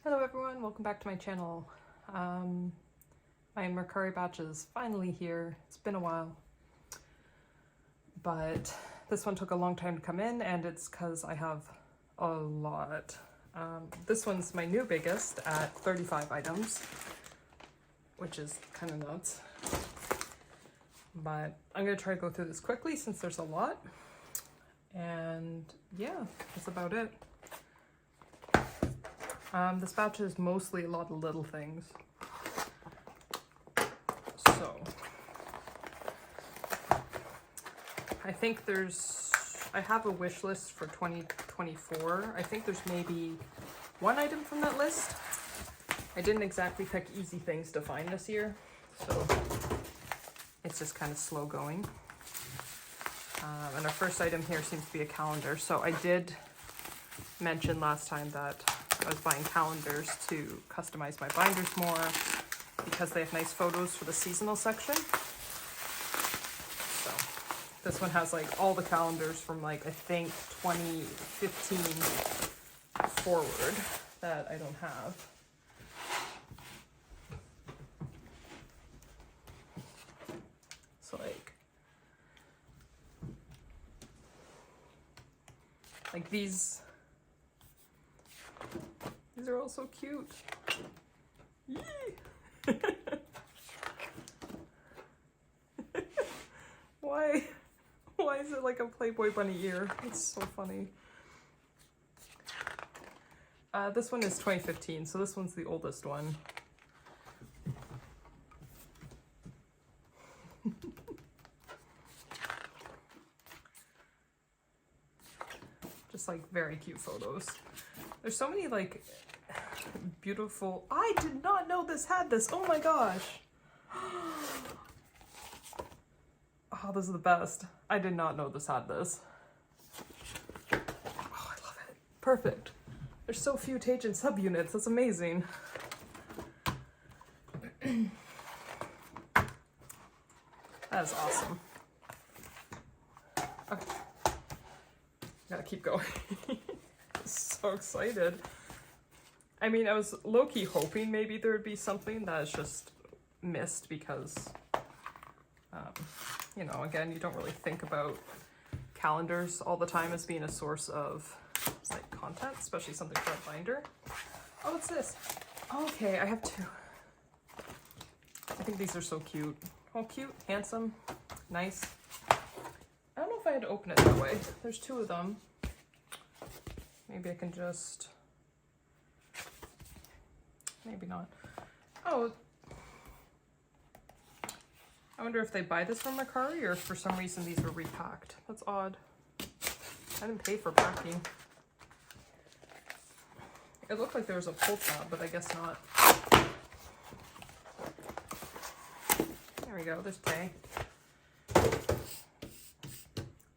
Hello everyone, welcome back to my channel. My Mercari batch is finally here. It's been a while, but this one took a long time to come in, and it's because I have a lot. This one's my new biggest at 35 items, which is kind of nuts. But I'm going to try to go through this quickly since there's a lot. And yeah, that's about it. This batch is mostly a lot of little things. So, I think I have a wish list for 2024. I think there's maybe one item from that list. I didn't exactly pick easy things to find this year, so it's just kind of slow going. And our first item here seems to be a calendar. So I did mention last time that I was buying calendars to customize my binders more because they have nice photos for the seasonal section. So this one has like all the calendars from like, I think 2015 forward that I don't have. So like these are all so cute. Yee! Why is it like a Playboy bunny ear? It's so funny. This one is 2015, so this one's the oldest one. Just like very cute photos. There's so many like beautiful. I did not know this had this. Oh my gosh. Oh, this is the best. I did not know this had this. Oh, I love it. Perfect. There's so few Taejin subunits. That's amazing. That is awesome. Okay. Gotta keep going. So excited. I mean, I was low-key hoping maybe there would be something that is just missed because, you know, again, you don't really think about calendars all the time as being a source of like content, especially something for a binder. Oh, what's this? Okay, I have two. I think these are so cute. Oh, cute, handsome, nice. I don't know if I had to open it that way. There's two of them. Maybe I can just... Maybe not. Oh. I wonder if they buy this from Mercari or if for some reason these were repacked. That's odd. I didn't pay for packing. It looked like there was a pull tab, but I guess not. There we go, there's pay.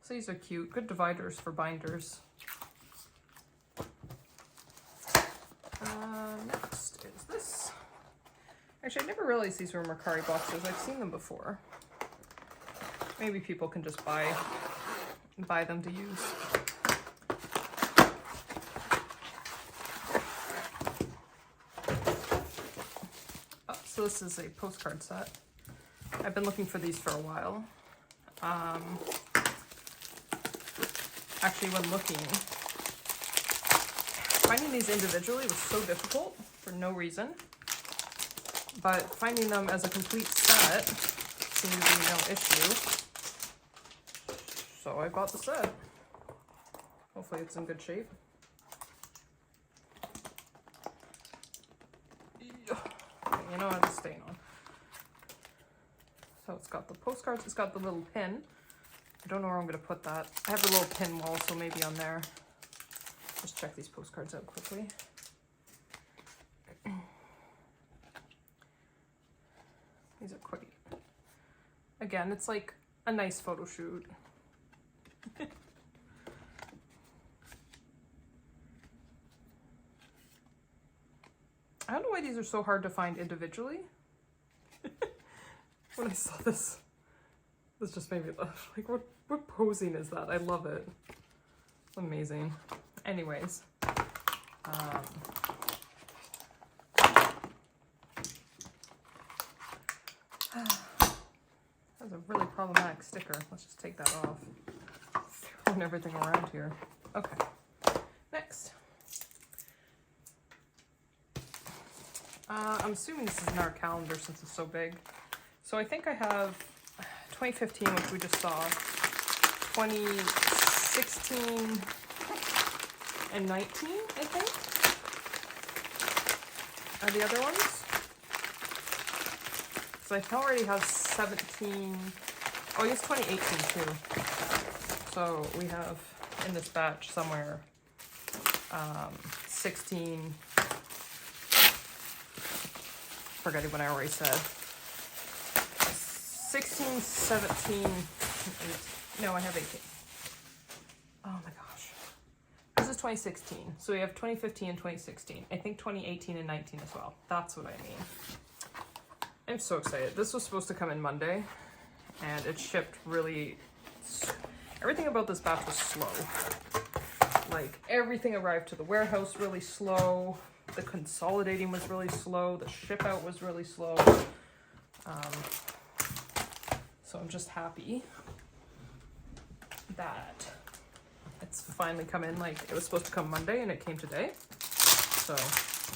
So these are cute. Good dividers for binders. Next is this. Actually, I never realized these were Mercari boxes. I've seen them before. Maybe people can just buy them to use. Oh, so this is a postcard set. I've been looking for these for a while. Actually, when looking, finding these individually was so difficult for no reason, but finding them as a complete set seemed to be no issue. So I bought the set. Hopefully it's in good shape. You know what, it's staying on. So it's got the postcards, it's got the little pin. I don't know where I'm going to put that. I have a little pin wall, so maybe on there. Just check these postcards out quickly. These are quite... Again, it's like a nice photo shoot. I don't know why these are so hard to find individually. When I saw this just made me laugh. Like, what posing is that? I love it. Amazing. Anyways, That's a really problematic sticker. Let's just take that off. Throwing everything around here. Okay. Next. I'm assuming this is in our calendar since it's so big. So I think I have 2015, which we just saw, 2016 and 19, I think, are the other ones. So I already have 17, oh, I guess 2018 too. So we have in this batch somewhere 16, forgetting what I already said, 16, 17, 18. No, I have 18. Oh my gosh. This is 2016. So we have 2015 and 2016. I think 2018 and 19 as well. That's what I mean. I'm so excited. This was supposed to come in Monday, and it shipped really... Everything about this batch was slow. Like, everything arrived to the warehouse really slow. The consolidating was really slow. The ship out was really slow. So I'm just happy that it's finally come in. Like, it was supposed to come Monday, and it came today. So,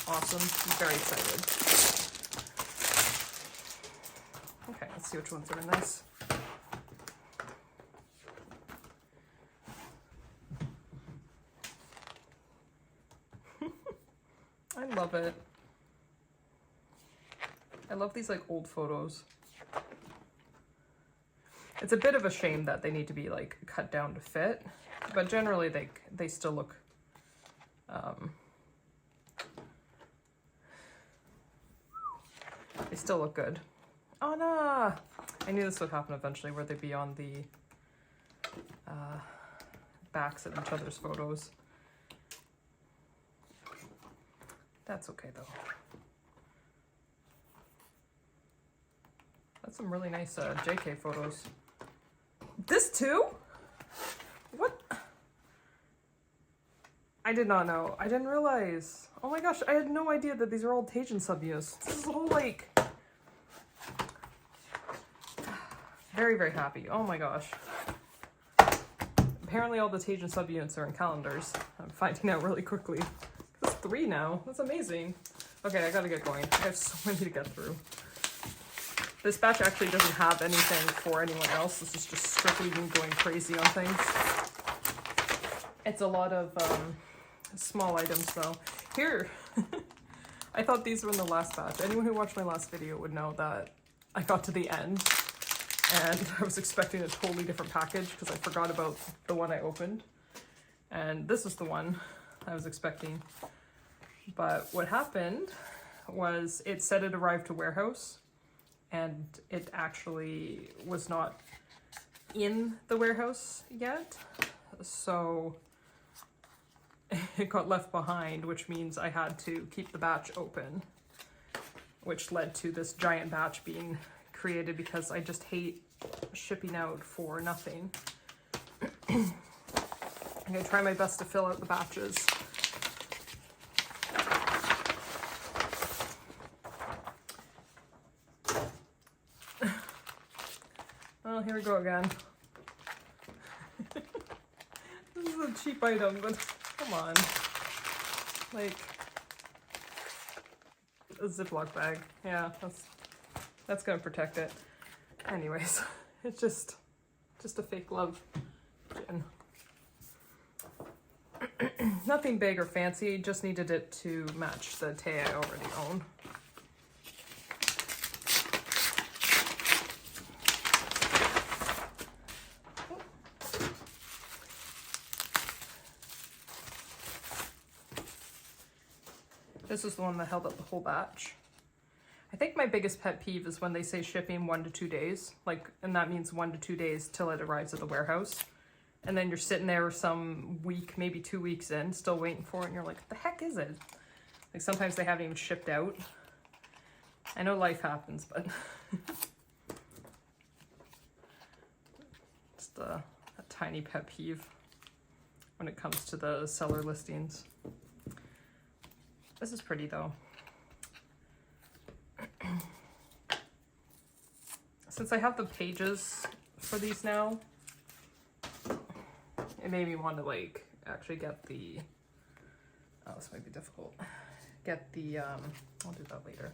awesome. I'm very excited. Okay, let's see which ones are in this. I love it. I love these like old photos. It's a bit of a shame that they need to be like cut down to fit, but generally they still look they still look good. Oh no! I knew this would happen eventually, where they'd be on the backs of each other's photos. That's okay though. That's some really nice JK photos. This too? What? I did not know. I didn't realize. Oh my gosh, I had no idea that these are all Taejin subunits. This is all like... Very, very happy. Oh my gosh. Apparently all the Taejin subunits are in calendars. I'm finding out really quickly. That's 3 now. That's amazing. Okay, I gotta get going. I have so many to get through. This batch actually doesn't have anything for anyone else. This is just strictly me going crazy on things. It's a lot of small items though. Here, I thought these were in the last batch. Anyone who watched my last video would know that I got to the end and I was expecting a totally different package because I forgot about the one I opened. And this is the one I was expecting. But what happened was it said it arrived to warehouse, and it actually was not in the warehouse yet. So it got left behind, which means I had to keep the batch open, which led to this giant batch being created because I just hate shipping out for nothing. I'm gonna try my best to fill out the batches. Oh, here we go again. This is a cheap item, but come on. Like, a Ziploc bag. Yeah, that's gonna protect it. Anyways, it's just a fake love gin. Nothing big or fancy, just needed it to match the Tae I already own. This is the one that held up the whole batch. I think my biggest pet peeve is when they say shipping 1 to 2 days, like, and that means 1 to 2 days till it arrives at the warehouse. And then you're sitting there some week, maybe 2 weeks in, still waiting for it, and you're like, what the heck is it? Like, sometimes they haven't even shipped out. I know life happens, but just a tiny pet peeve when it comes to the seller listings. This is pretty though. since I have the pages for these now, it made me want to like actually get the, oh, this might be difficult, get the, I'll do that later,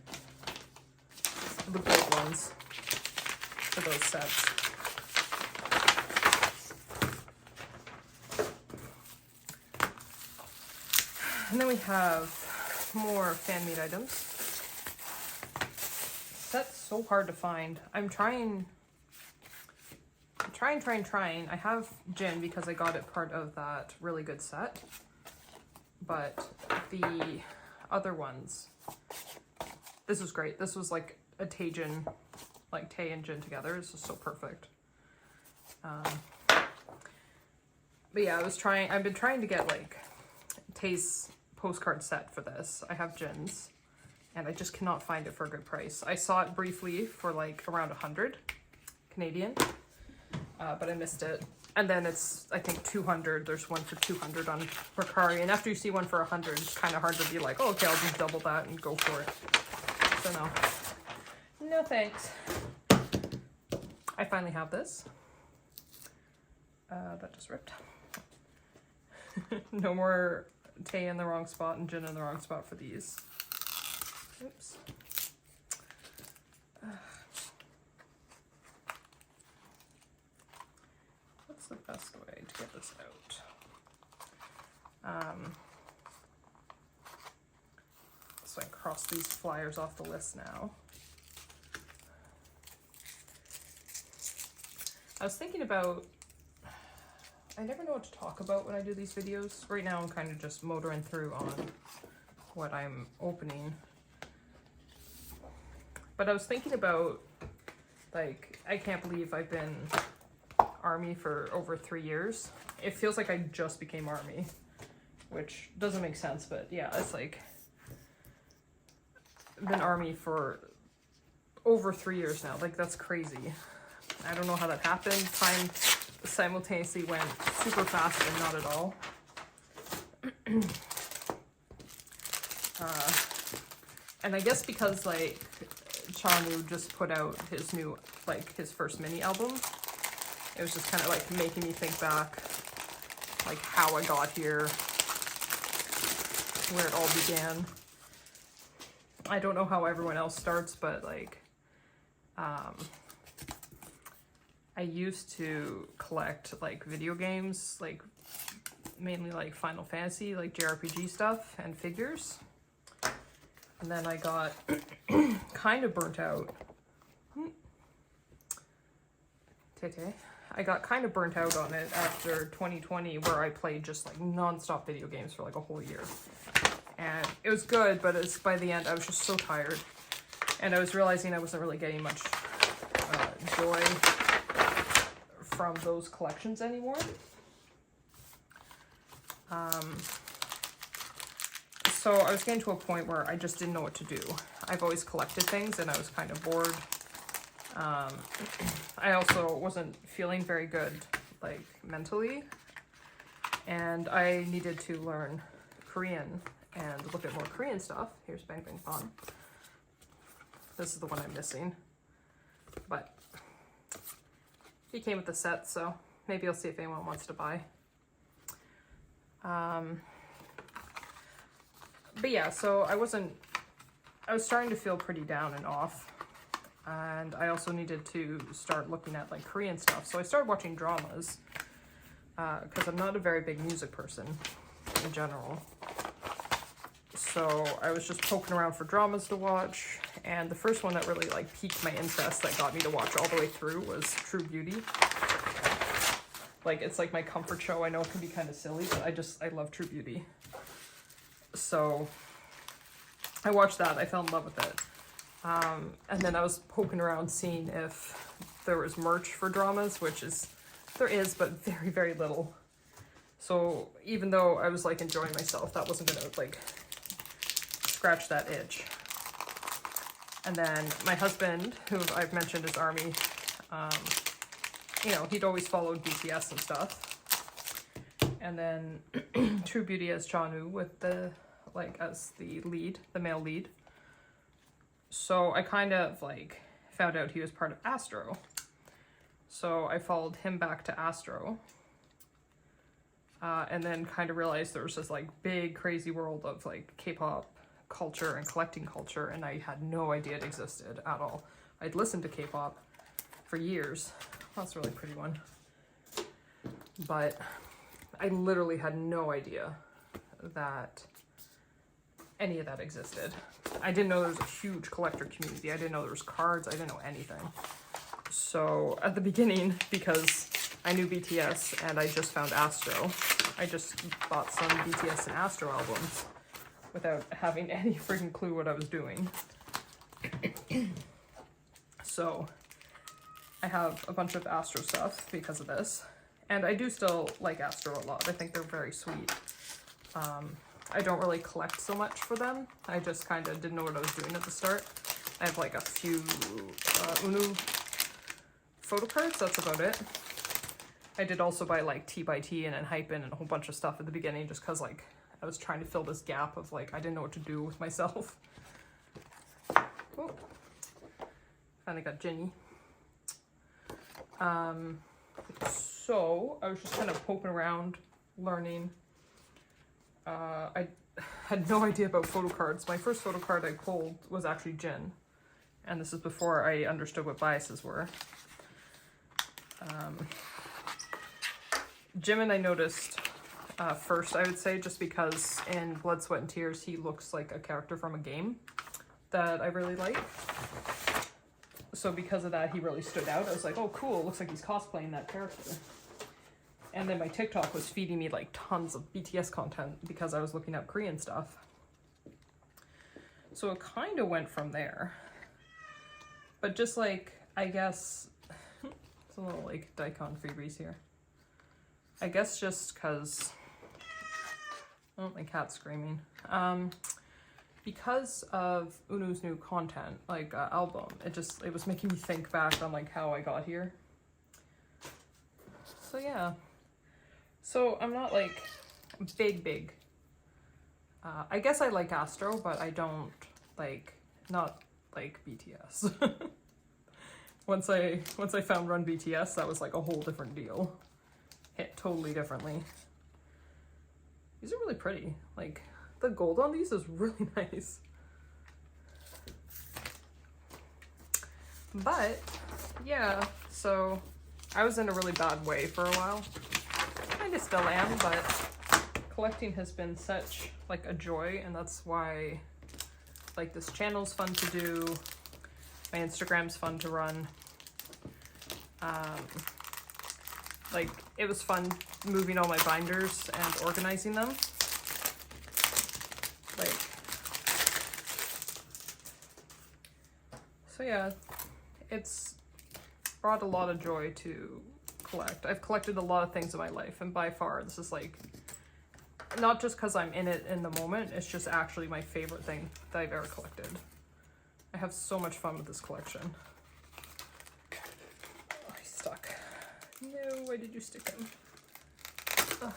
the gold ones for those sets. And then we have more fan-made items. Set's so hard to find. I'm trying. I have Jin because I got it part of that really good set. But the other ones, this was great. This was like a Taejin, like Tae and Jin together. This is so perfect. But yeah, I've been trying to get like Tae's postcard set for this. I have Jin's and I just cannot find it for a good price. I saw it briefly for like around 100 Canadian, but I missed it. And then it's, I think 200, there's one for 200 on Mercari. And after you see one for 100, it's kind of hard to be like, oh, okay, I'll just double that and go for it. So no thanks. I finally have this. That just ripped. No more Tae in the wrong spot and Jin in the wrong spot for these. Oops. What's the best way to get this out? So I cross these flyers off the list now. I was thinking about, I never know what to talk about when I do these videos. Right now I'm kind of just motoring through on what I'm opening. But I was thinking about, like, I can't believe I've been ARMY for over 3 years. It feels like I just became ARMY, which doesn't make sense, but yeah, it's like, I've been ARMY for over 3 years now. Like, that's crazy. I don't know how that happened. Time simultaneously went super fast and not at all. And I guess because like Chanu just put out his new, like his first mini album, it was just kind of like making me think back, like how I got here, where it all began. I don't know how everyone else starts, but like, I used to collect like video games, like mainly like Final Fantasy, like JRPG stuff and figures. And then I got kind of burnt out. I got kind of burnt out on it after 2020, where I played just like non-stop video games for like a whole year. And it was good, but it's by the end I was just so tired. And I was realizing I wasn't really getting much joy from those collections anymore. So I was getting to a point where I just didn't know what to do. I've always collected things and I was kind of bored. I also wasn't feeling very good, like mentally, and I needed to learn Korean and look at more Korean stuff. Here's Bang Bang Fun. This is the one I'm missing, but he came with the set, so maybe I'll see if anyone wants to buy. But yeah, so I was starting to feel pretty down and off, and I also needed to start looking at like Korean stuff. So I started watching dramas, because I'm not a very big music person in general. So I was just poking around for dramas to watch, and the first one that really like piqued my interest, that got me to watch all the way through, was True Beauty. Like, it's like my comfort show. I know it can be kind of silly, but I love True Beauty. So I watched that. I fell in love with it. And then I was poking around seeing if there was merch for dramas, which there is, but very, very little. So even though I was like enjoying myself, that wasn't gonna like scratch that itch. And then my husband, who I've mentioned as ARMY, you know, he'd always followed BTS and stuff. And then True Beauty as Chanu with as the lead, the male lead. So I kind of like found out he was part of Astro. So I followed him back to Astro. And then kind of realized there was this like big crazy world of like K-pop culture and collecting culture, and I had no idea it existed at all. I'd listened to K-pop for years. That's a really pretty one. But I literally had no idea that any of that existed. I didn't know there was a huge collector community. I didn't know there was cards. I didn't know anything. So at the beginning, because I knew BTS and I just found Astro, I just bought some BTS and Astro albums without having any freaking clue what I was doing. So I have a bunch of Astro stuff because of this. And I do still like Astro a lot. I think they're very sweet. I don't really collect so much for them. I just kind of didn't know what I was doing at the start. I have like a few UNU photo cards, that's about it. I did also buy like T by T and Hypen and a whole bunch of stuff at the beginning just because like I was trying to fill this gap of like I didn't know what to do with myself. Oh, finally got Ginny. So I was just kind of poking around, learning. I had no idea about photo cards. My first photo card I pulled was actually Jin, and this is before I understood what biases were. Jimin I noticed first, I would say, just because in Blood, Sweat, and Tears he looks like a character from a game that I really like. So because of that, he really stood out. I was like, oh cool, it looks like he's cosplaying that character. And then my TikTok was feeding me like tons of BTS content because I was looking up Korean stuff. So it kind of went from there. But just like, I guess, it's a little like Daikon freebies here. I guess just because, oh, my cat's screaming. Because of UNU's new content, like album, it was making me think back on like how I got here. So yeah. So I'm not like big. I guess I like Astro, but I don't not like BTS. Once I found Run BTS, that was like a whole different deal. Hit totally differently. These are really pretty. Like the gold on these is really nice. But yeah, so I was in a really bad way for a while. Kind of still am, but collecting has been such like a joy, and that's why like this channel's fun to do. My Instagram's fun to run. Like it was fun moving all my binders and organizing them. Like, so yeah, it's brought a lot of joy to collect. I've collected a lot of things in my life, and by far this is like, not just because I'm in it in the moment, it's just actually my favorite thing that I've ever collected. I have so much fun with this collection. Oh, he's stuck. No, why did you stick him? Ugh.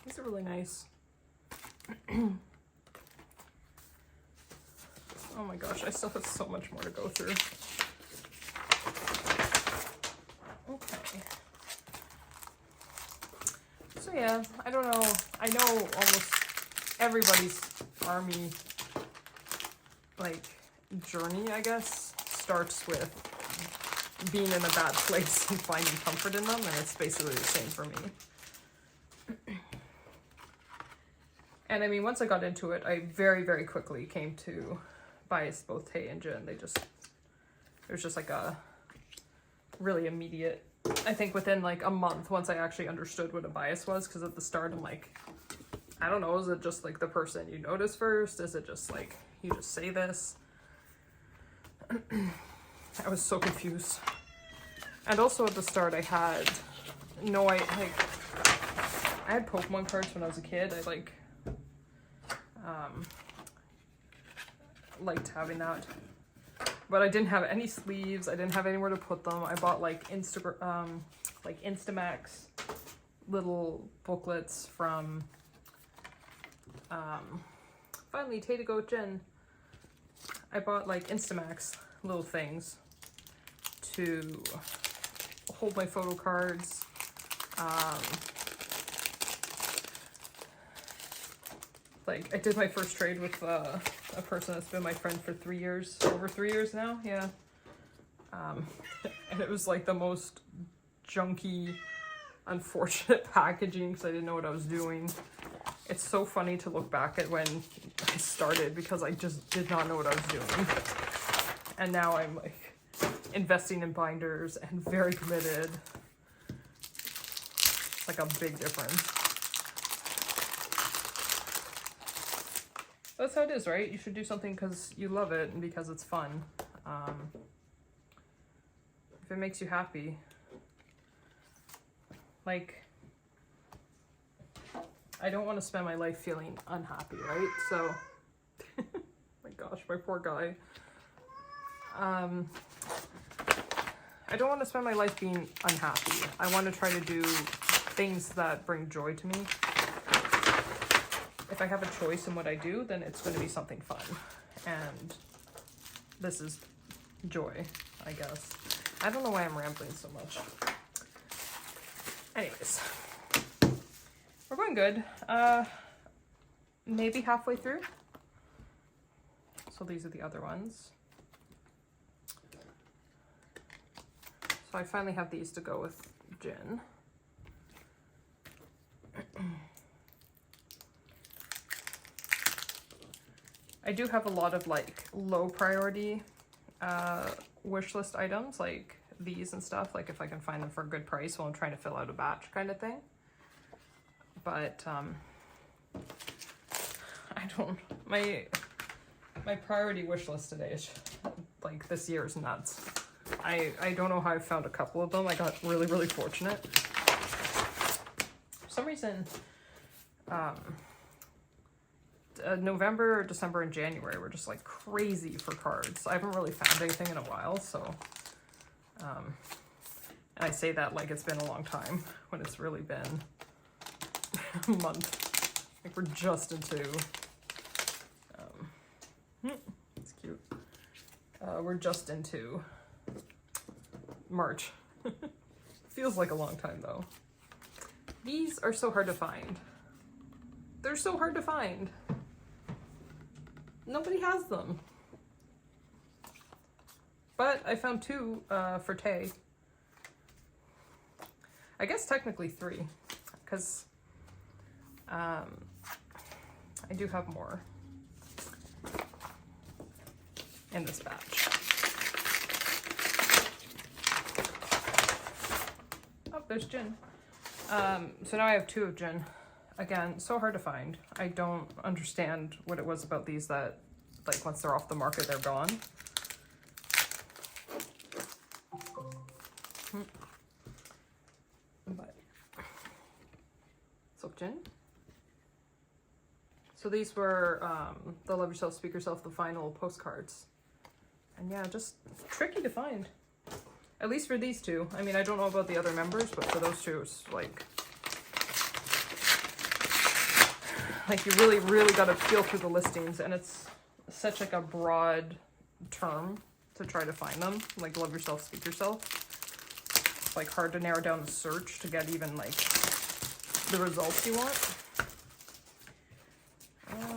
These are really nice. Oh my gosh, I still have so much more to go through. Okay. So yeah, I don't know. I know almost everybody's ARMY like journey, I guess, starts with being in a bad place and finding comfort in them, and it's basically the same for me. And I mean, once I got into it, I very, very quickly came to bias both Tae and Jin. It was just like a really immediate, I think within like a month, once I actually understood what a bias was, because at the start I'm like, I don't know, is it just like the person you notice first? Is it just like, you just say this? I was so confused. And also at the start I had I had Pokemon cards when I was a kid. I liked having that, but I didn't have any sleeves. I didn't have anywhere to put them. I bought like Instamax little booklets from, finally, Taejin. I bought like Instamax little things to hold my photo cards. Like I did my first trade with a person that's been my friend for 3 years, over 3 years now, yeah. And it was like the most junky, unfortunate packaging because I didn't know what I was doing. It's so funny to look back at when I started because I just did not know what I was doing. And now I'm like investing in binders and very committed. It's like a big difference. That's how it is, right? You should do something because you love it and because it's fun. If it makes you happy. Like, I don't want to spend my life feeling unhappy, right? So, my gosh, my poor guy. I don't want to spend my life being unhappy. I want to try to do things that bring joy to me. If I have a choice in what I do, then it's going to be something fun. And this is joy, I guess. I don't know why I'm rambling so much. Anyways, we're going good. Maybe halfway through. So these are the other ones. So I finally have these to go with Jin. I do have a lot of like low priority wish list items like these and stuff, like if I can find them for a good price while I'm trying to fill out a batch kind of thing. But I don't, my priority wish list today is like this year is nuts. I don't know how I found a couple of them. I got really, really fortunate. For some reason, November, December, and January were just like crazy for cards. I haven't really found anything in a while, so and I say that like it's been a long time when it's really been a month. Like we're just into it's cute. We're just into March. Feels like a long time though. These are so hard to find. They're so hard to find. Nobody has them. But I found two for Tae. I guess technically 3, because I do have more in this batch. Oh, there's Jin. So now I have 2 of Jin. Again, so hard to find. I don't understand what it was about these that, like, once they're off the market, they're gone. But, Jin. So these were the Love Yourself, Speak Yourself, the final postcards. And yeah, just tricky to find. At least for these 2. I mean, I don't know about the other members, but for those 2, it's like you really, really got to feel through the listings, and it's such like a broad term to try to find them. Like Love Yourself, Speak Yourself. It's like hard to narrow down the search to get even like the results you want.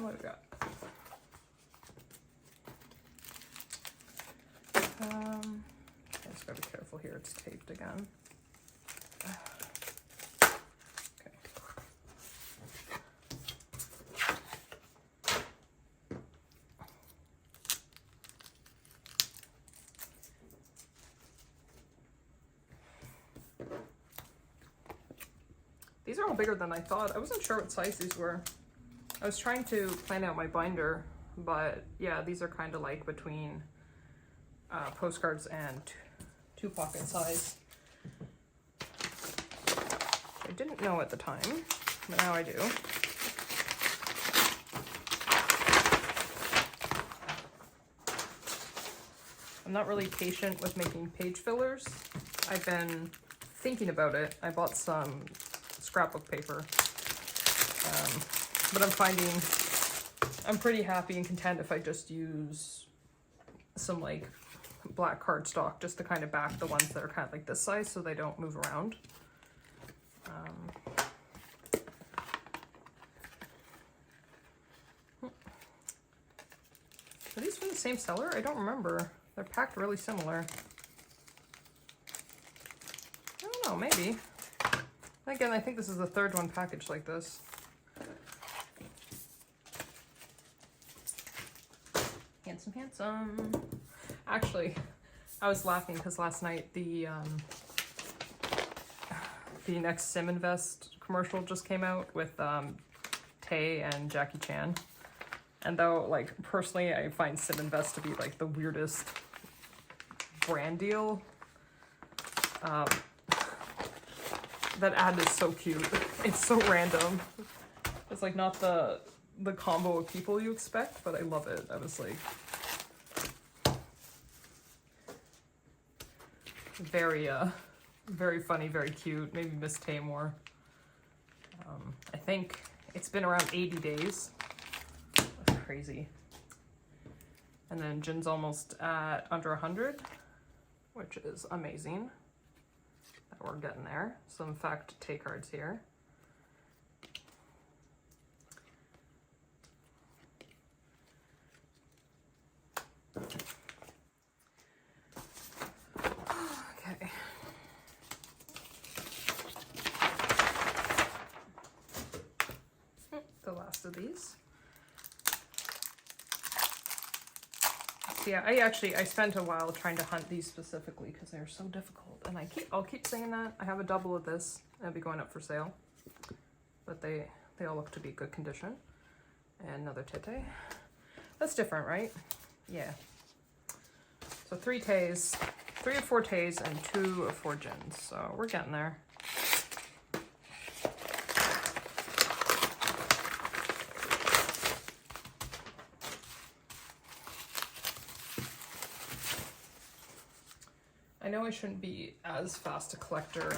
What do we got? I just gotta be careful here. It's taped again. These are all bigger than I thought. I wasn't sure what size these were. I was trying to plan out my binder, but yeah, these are kind of like between postcards and 2 pocket size. I didn't know at the time, but now I do. I'm not really patient with making page fillers. I've been thinking about it. I bought some scrapbook paper. But I'm finding I'm pretty happy and content if I just use some like black cardstock just to kind of back the ones that are kind of like this size so they don't move around. Are these from the same seller? I don't remember. They're packed really similar. I don't know, maybe. Again, I think this is the third one packaged like this. Handsome, handsome. Actually, I was laughing because last night the next Sim Invest commercial just came out with Tae and Jackie Chan. And though, like, personally, I find Sim Invest to be, like, the weirdest brand deal. That ad is so cute. It's so random. It's, like, not the combo of people you expect, but I love it. I was, like... very funny, very cute. Maybe miss Tae more. I think it's been around 80 days. Crazy. And then Jin's almost at under 100, which is amazing that we're getting there. Some fact Tae cards here. Okay. The last of these. Yeah, I spent a while trying to hunt these specifically because they're so difficult, and I'll keep saying that. I have a double of this. It'll be going up for sale, but they all look to be good condition. And another Tete. That's different, right? Yeah. So 3 Taes, 3 of 4 Taes, and 2 of 4 Jins. So we're getting there. I know I shouldn't be as fast a collector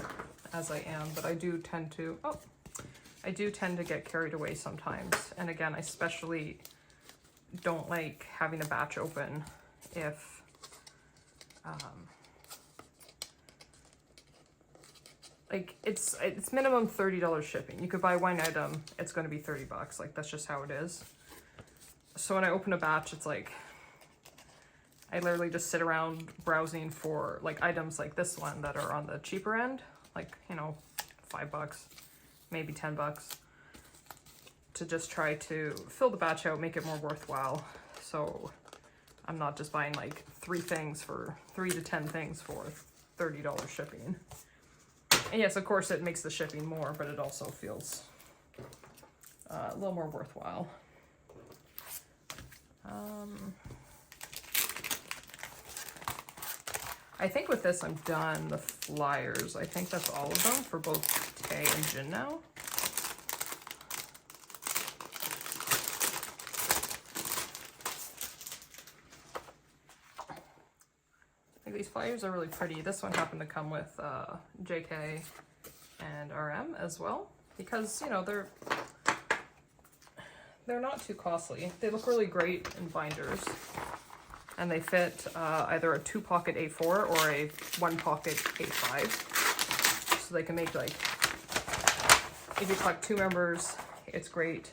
as I am, but I do tend to get carried away sometimes. And again, I especially don't like having a batch open if like it's minimum $30 shipping. You could buy one item, it's going to be $30. Like, that's just how it is. So when I open a batch, it's like I literally just sit around browsing for like items like this one that are on the cheaper end, like, you know, $5, maybe $10, to just try to fill the batch out, make it more worthwhile. So I'm not just buying like 3 to 10 things for $30 shipping. And yes, of course it makes the shipping more, but it also feels a little more worthwhile. I think with this I'm done. The flyers, I think that's all of them for both Tae and Jin now. I think these flyers are really pretty. This one happened to come with JK and RM as well, because, you know, they're not too costly. They look really great in binders. And they fit either a 2-pocket A4 or a 1-pocket A5. So they can make, like, if you collect 2 members, it's great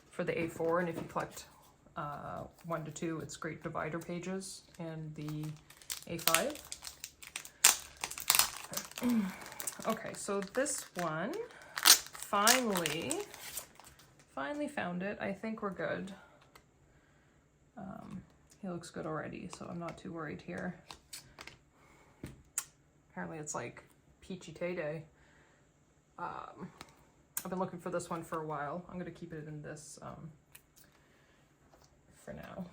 for the A4. And if you collect 1 to 2, it's great divider pages in the A5. Okay, so this one, finally found it. I think we're good. He looks good already, so I'm not too worried here. Apparently it's like Peachy Tay Day. I've been looking for this one for a while. I'm gonna keep it in this for now.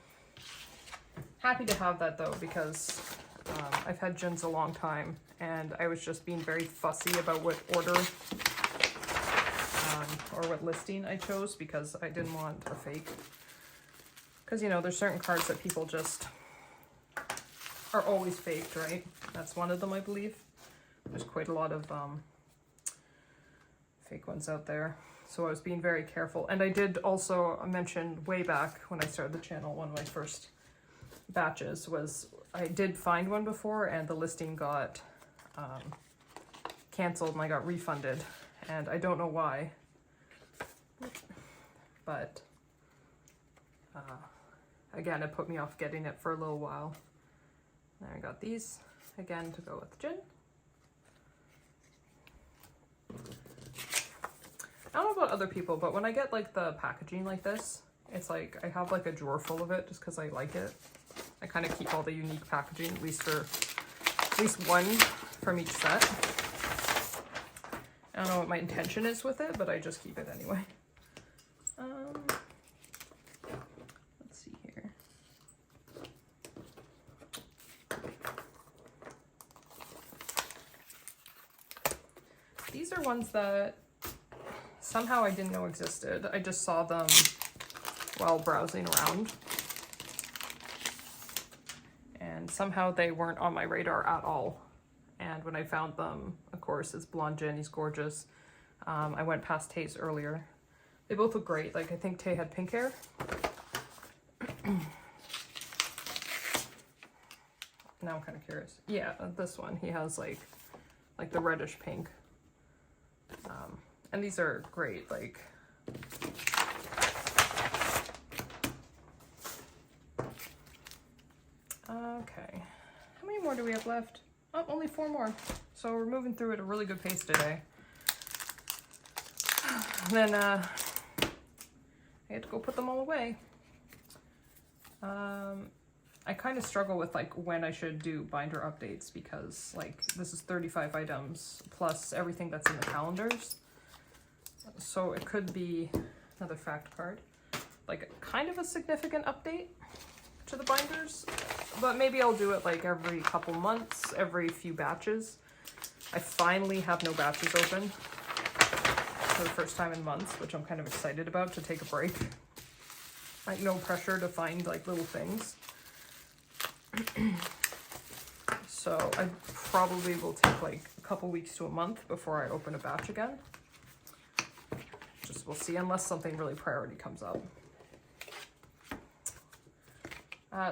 Happy to have that though, because I've had Jins a long time, and I was just being very fussy about what order or what listing I chose, because I didn't want a fake. Because, you know, there's certain cards that people just are always faked, right? That's one of them, I believe. There's quite a lot of fake ones out there. So I was being very careful. And I did also mention way back when I started the channel, one of my first batches was, I did find one before and the listing got canceled and I got refunded. And I don't know why. But again, it put me off getting it for a little while. And I got these again to go with gin. I don't know about other people, but when I get like the packaging like this, it's like I have like a drawer full of it just because I like it. I kind of keep all the unique packaging, at least one from each set. I don't know what my intention is with it, but I just keep it anyway. Let's see here. These are ones that somehow I didn't know existed. I just saw them while browsing around. And somehow they weren't on my radar at all. And when I found them, of course, it's Blonde Gin, he's gorgeous. I went past Tae's earlier. They both look great. Like, I think Tae had pink hair. Now I'm kind of curious. Yeah, this one, he has like the reddish pink. And these are great, like, okay. How many more do we have left? Oh, only 4 more. So we're moving through at a really good pace today. Then I had to go put them all away. I kind of struggle with like when I should do binder updates because like this is 35 items plus everything that's in the calendars. So it could be another fact card, like kind of a significant update to the binders, but maybe I'll do it like every couple months, every few batches. I finally have no batches open for the first time in months, which I'm kind of excited about, to take a break. Like no pressure to find like little things. So I probably will take like a couple weeks to a month before I open a batch again. Just we'll see, unless something really priority comes up.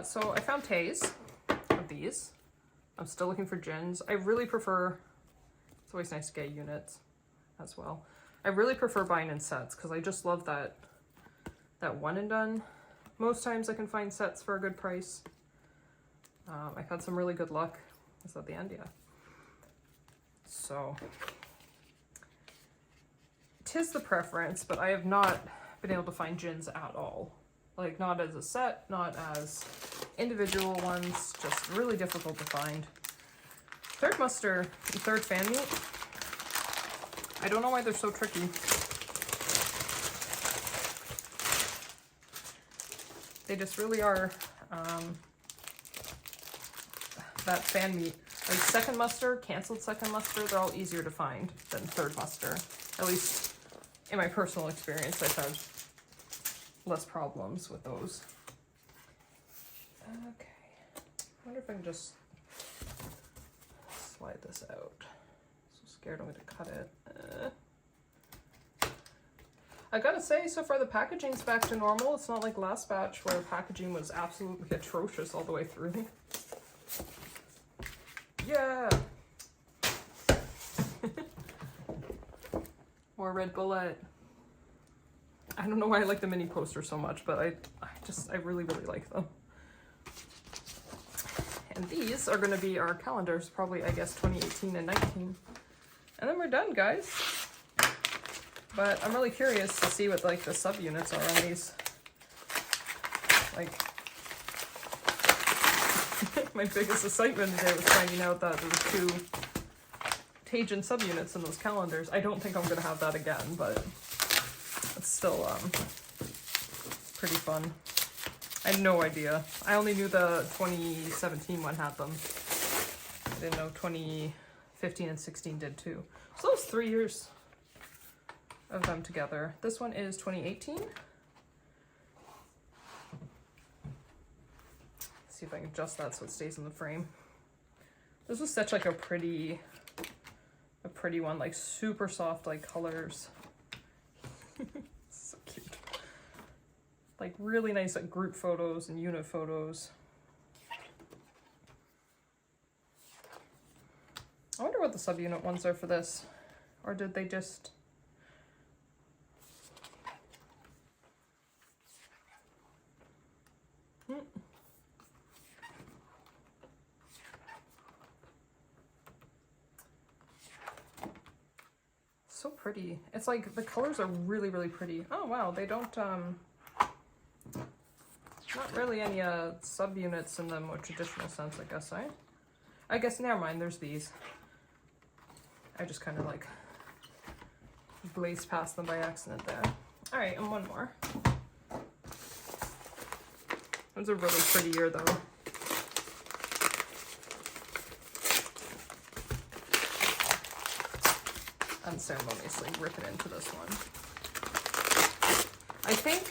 So I found Tae's of these. I'm still looking for gins. I really prefer, it's always nice to get units as well. I really prefer buying in sets because I just love that one and done. Most times I can find sets for a good price. I've had some really good luck. Is that the end? Yeah. So, 'tis the preference, but I have not been able to find gins at all. Like, not as a set, not as individual ones, just really difficult to find. Third muster and third fan meat. I don't know why they're so tricky. They just really are. That fan meat, like second muster, canceled second muster, they're all easier to find than third muster. At least in my personal experience, I've had less problems with those. Okay, I wonder if I can just slide this out. So scared I'm gonna cut it. I gotta say, so far the packaging's back to normal. It's not like last batch where packaging was absolutely atrocious all the way through. Yeah! More Red Bullet. I don't know why I like the mini poster so much, but I really, really like them. And these are gonna be our calendars, probably, I guess, 2018 and 19. And then we're done, guys. But I'm really curious to see what, like, the subunits are on these. Like, my biggest excitement today was finding out that there were 2 Taejin subunits in those calendars. I don't think I'm gonna have that again, but it's still pretty fun. I had no idea. I only knew the 2017 one had them. I didn't know 2015 and 16 did too. So that was 3 years of them together. This one is 2018. See if I can adjust that so it stays in the frame. This was such like a pretty a pretty one, like super soft, like colors. So cute. Like really nice like group photos and unit photos. I wonder what the subunit ones are for this. Or did they just... So pretty. It's like the colors are really, really pretty. Oh wow, they don't not really any subunits in the more traditional sense, I guess. I guess never mind, there's these. I just kind of like blazed past them by accident there. All right, and one more. Those are really prettier though. Unceremoniously ripping into this one. I think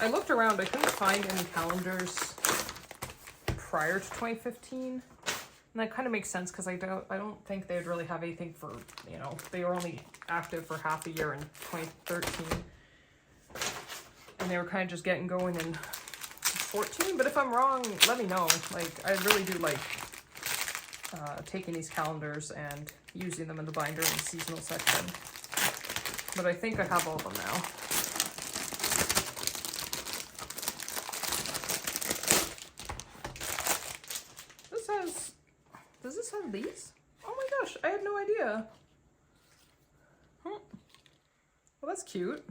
I looked around, I couldn't find any calendars prior to 2015. And that kind of makes sense because I don't think they'd really have anything for, you know, they were only active for half a year in 2013. And they were kind of just getting going in 14. But if I'm wrong, let me know. Like, I really do like taking these calendars and using them in the binder in the seasonal section. But I think I have all of them now. Does this have these? Oh my gosh, I had no idea. Well, that's cute.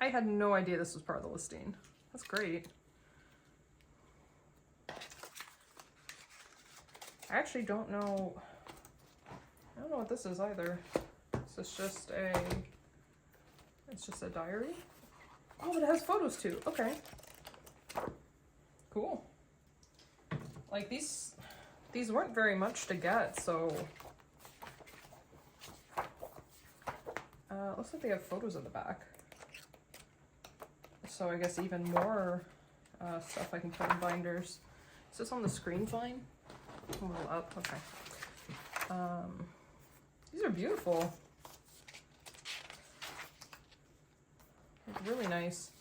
I had no idea this was part of the listing. That's great. I actually don't know. I don't know what this is either. Is this just a... It's just a diary? Oh, it has photos too. Okay. Cool. Like these weren't very much to get, so... looks like they have photos in the back. So I guess even more stuff I can put in binders. Is this on the screen fine? A little up, okay. These are beautiful. Like really nice.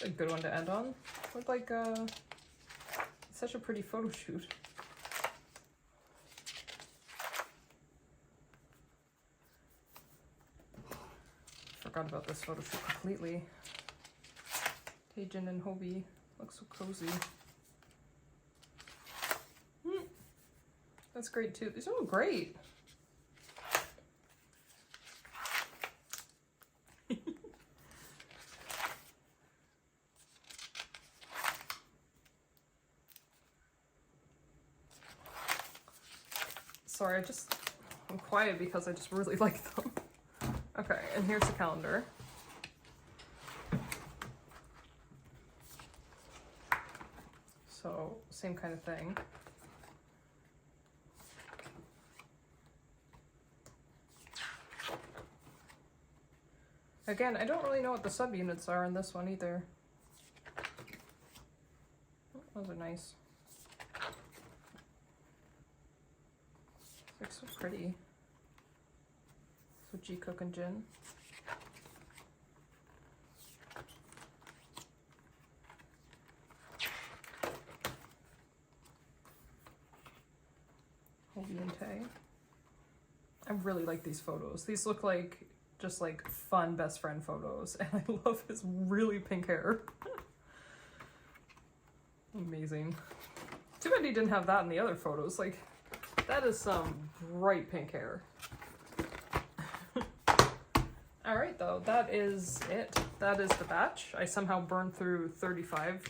A good one to end on. With like such a pretty photo shoot. Forgot about this photo shoot completely. Taejin and Hobie looks so cozy. That's great too. These are great. Sorry, I'm quiet because I just really like them. Okay, and here's the calendar. So, same kind of thing. Again, I don't really know what the subunits are in this one either. Oh, those are nice. It's like so pretty. So Jikook and Jin. Hobie and Tae. I really like these photos. These look like just like fun best friend photos, and I love his really pink hair. Amazing. Too bad he didn't have that in the other photos. Like, that is some bright pink hair. All right, though, that is it. That is the batch. I somehow burned through 35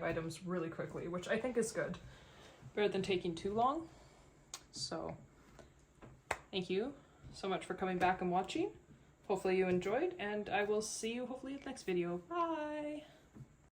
items really quickly, which I think is good. Better than taking too long. So, thank you so much for coming back and watching. Hopefully you enjoyed, and I will see you hopefully in the next video. Bye!